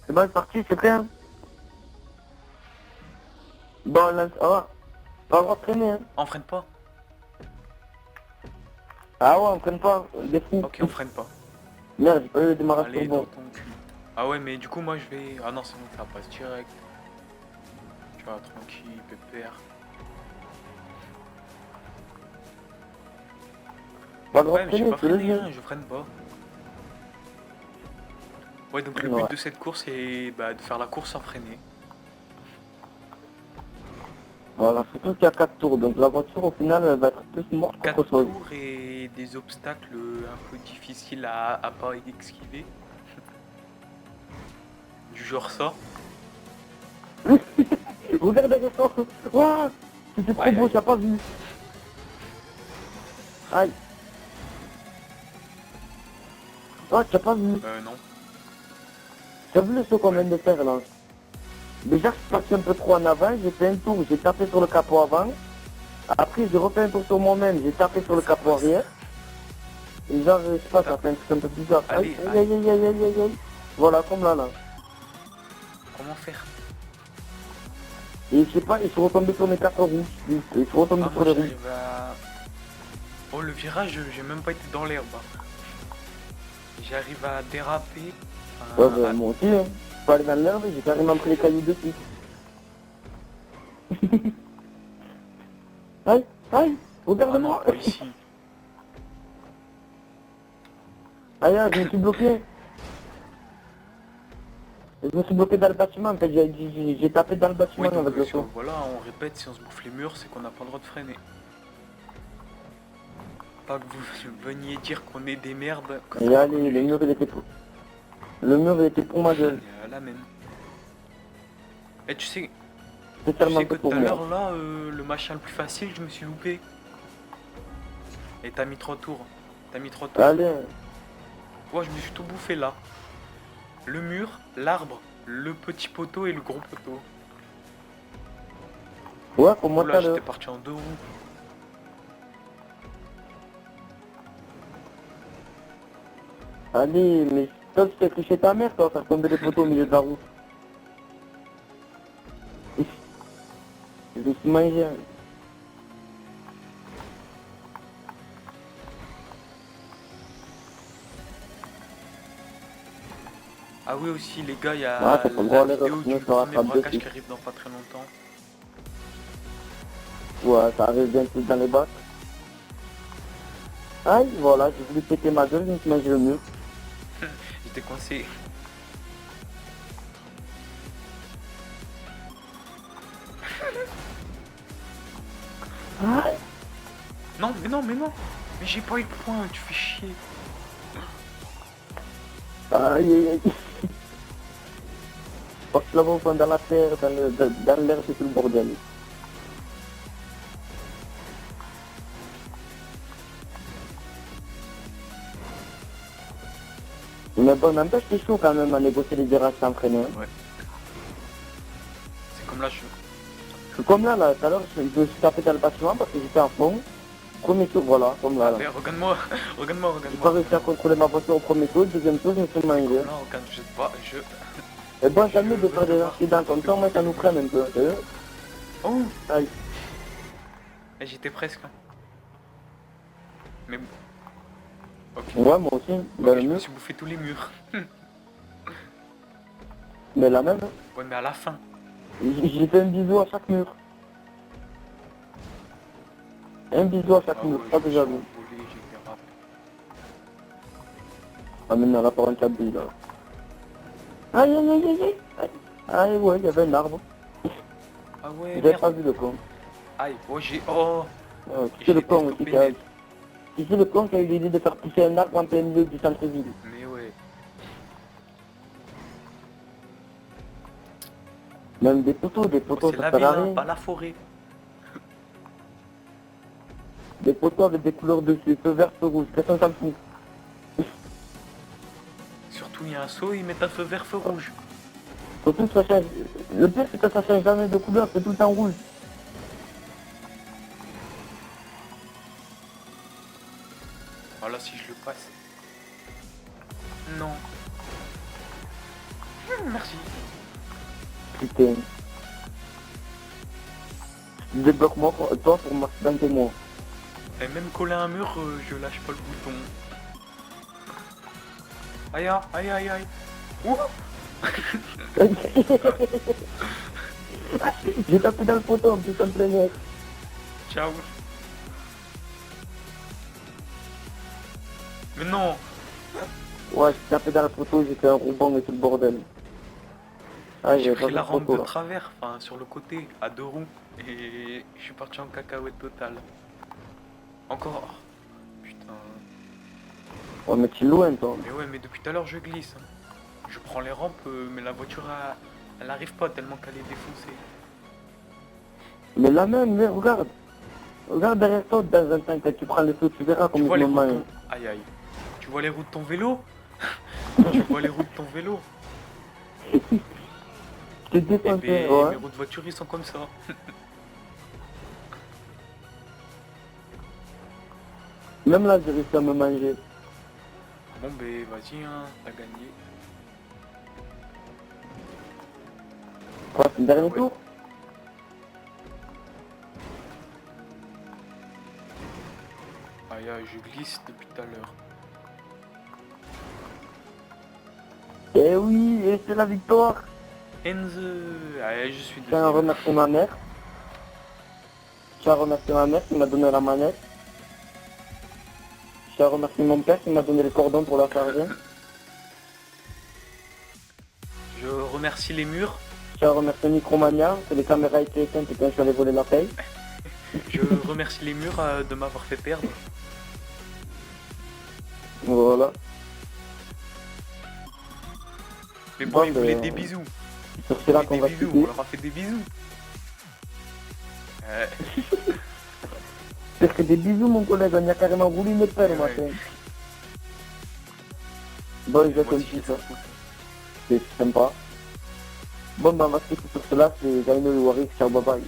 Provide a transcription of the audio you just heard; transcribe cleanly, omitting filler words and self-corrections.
C'est bon, c'est parti, c'est prêt, hein. Bon, là, on va traîner, hein. On freine pas. Ah ouais, on traîne pas, des fous. Ok, on freine pas. Merde, j'ai pas eu le démarrage Allez dans turbo. ton cul. Ah ouais, mais du coup, moi je vais. Ah non, c'est bon, ça passe direct. Tu vois, tranquille, pépère. Pas le droit Ouais, de mais j'ai traîner, pas c'est le freiné, jeu. hein, je freine pas. Ouais, donc le Ouais. but de cette course est bah, de faire la course sans freiner. Voilà, surtout qu'il y a 4 tours, donc la voiture au final elle va être plus morte qu'autre 4 chose. tours et des obstacles un peu difficiles à pas esquiver. Du genre ça. Regarde les efforts. Waouh, c'était trop Aïe beau, aïe. t'as pas vu. Aïe. Oh, t'as pas vu. Non. T'as vu le saut qu'on vient de faire là. Déjà, je suis parti un peu trop en avant, j'ai fait un tour, j'ai tapé sur le capot avant. Après, j'ai refait un tour sur moi-même, j'ai tapé sur le Ça capot passe. arrière. Et genre, je sais pas, ça fait un truc un peu bizarre. Aïe, Allez, aïe, aïe, aïe, aïe, aïe, aïe. Voilà, comme là, là. Comment faire? Et je sais pas, je suis retombé sur mes quatre roues. Je suis retombé Ah, sur moi les roues. j'arrive à. Oh, le virage, j'ai même pas été dans l'herbe. J'arrive à déraper. Ouais, Enfin, bah, moi aussi, hein. Je suis allé dans l'herbe et j'ai carrément pris les cailloux dessus. Aïe, aïe, Ah non, regarde-moi. pas ici. Aïe, aïe, je me suis bloqué. Je me suis bloqué dans le bâtiment, en fait, j'ai tapé dans le bâtiment Oui, donc avec le si saut. voilà, on répète, si on se bouffe les murs, c'est qu'on n'a pas le droit de freiner. Pas que vous veniez dire qu'on est des merdes. Et allez, le mur, il était pour... Le mur, il était pour ma gueule. La même. Et tu sais Spécialement que que pour tout à moi. l'heure, là, le machin le plus facile, je me suis loupé. Et t'as mis 3 tours. T'as mis 3 tours. Allez. Ouais, je me suis tout bouffé là. Le mur, l'arbre, le petit poteau et le gros poteau. Ouais, pour moi tout Oula, à j'étais l'heure. parti en 2 roues. Allez, mais toi, tu t'es touché ta mère, toi, faire tomber les poteaux au milieu de la route. Je me suis mangé. Ah oui aussi les gars, il y a Ah, t'as pas le droit la à l'erreur, vidéo sinon du je te premier rattrape braquage dessus. qui arrive dans pas très longtemps. Ouais, ça arrive bien tout dans les bacs. Aïe, voilà, j'ai voulu péter ma gueule, je me suis mangé le mur. J'étais coincé. Aïe, Non, mais non, mais non. Mais j'ai pas eu le point, tu fais chier. aïe, aïe, aïe. Parce que là-bas, au fond, dans la terre, dans l'air, c'est tout le bordel. Mais bon, n'empêche, c'est chaud quand même à négocier les virages sans freiner. Hein. Ouais. C'est comme là, C'est comme là, tout à l'heure, je me suis tapé dans le bâtiment parce que j'étais en fond. Premier tour, voilà, comme là. Allez, regarde-moi, regarde-moi, J'ai regarde-moi. pas réussi à contrôler ma voiture au premier tour, deuxième tour, je me suis mangé. Là, regarde, je sais pas, Et bon, c'est mieux Je de veux faire te des voir. accidents comme ça, moi ça nous freine un peu. Oh, Aïe. j'étais presque. Hein. Mais bon. Ok. Ouais, moi aussi, dans Ok, le je me mur. suis bouffé tous les murs. Mais la même, hein. Ouais, mais à la fin. J'ai fait un bisou à chaque mur. Un bisou à chaque Ah mur, ouais, ça je me suis déjà vu. envolé, j'ai dérapé. Ah, maintenant, là, par un cabri, là. Aïe, aïe, aïe, aïe, aïe. Aïe, ouais, il y avait un arbre. Ah ouais, J'avais pas merde. vu le con. Aïe, oh j'ai... Oh, Qui c'est j'ai le été con aussi stoppé qui a... net. Qui c'est le con qui a eu l'idée de faire pousser un arbre en plein milieu du centre-ville? Mais ouais. Même des Oh, poteaux, c'est ça la sert ville, à hein, rien. pas la forêt. Des poteaux avec des couleurs dessus, feu vert, feu rouge, personne s'en fout. Surtout, il y a un saut, ils mettent un feu vert, feu rouge. Surtout que ça change. Le pire c'est que ça change jamais de couleur, c'est tout le temps rouge. Voilà, si je le passe. Non. Merci. Putain. Débloque-moi, toi, pour m'accidenter moi. Et même coller un mur, je lâche pas le bouton. Aïe, aïe, aïe, aïe. Ouh. J'ai tapé dans le poteau, en plus, en plein air. Ciao. Mais non. Ouais, j'ai tapé dans le poteau, j'ai fait un rebond et tout le bordel. Ah, J'ai j'ai pris pas la le rampe poteau, de là. travers, enfin sur le côté, à 2 roues. Et je suis parti en cacahuète totale. Encore. Putain. Ouais, mais tu es loin, toi. Mais ouais, mais depuis tout à l'heure je glisse. Je prends les rampes, mais la voiture, elle arrive pas tellement qu'elle est défoncée. Mais là même, mais regarde. Regarde derrière toi, dans un temps, quand tu prends le feu, tu verras Tu comme vois je les me roues de mange. ton... Aïe aïe. Tu vois les roues de ton vélo? Tu vois les roues de ton vélo? Je te Eh descends, ben, ouais. mes roues de voiture, ils sont comme ça. Même là, j'ai réussi à me manger. Bon ben, vas-y, hein, t'as gagné. Quoi, c'est le dernier Ouais. tour? Aïe aïe, je glisse depuis tout à l'heure. Eh oui, et c'est la victoire. Enze. Allez, je suis Je tiens à deuxième. remercier ma mère. Je tiens à remercier ma mère qui m'a donné la manette. Je tiens à remercier mon père qui m'a donné les cordons pour la charger. Je remercie les murs. Je tiens à remercier Micromania, que les caméras étaient éteintes quand je suis allé voler la paye. Je remercie les murs de m'avoir fait perdre. Voilà. Mais bon, Bon, ils voulaient ben, des bisous. Sur cela Et qu'on des va bisous, quitter. on leur a fait des bisous. C'est que des bisous, mon collègue, on y a carrément voulu me faire le Ouais. matin. Bon, je vais Moi te le aussi, dire, je ça. m'en fous. C'est sympa. Bon, ben, on va se quitter sur cela, c'est Dino Warwick, ciao, bye bye.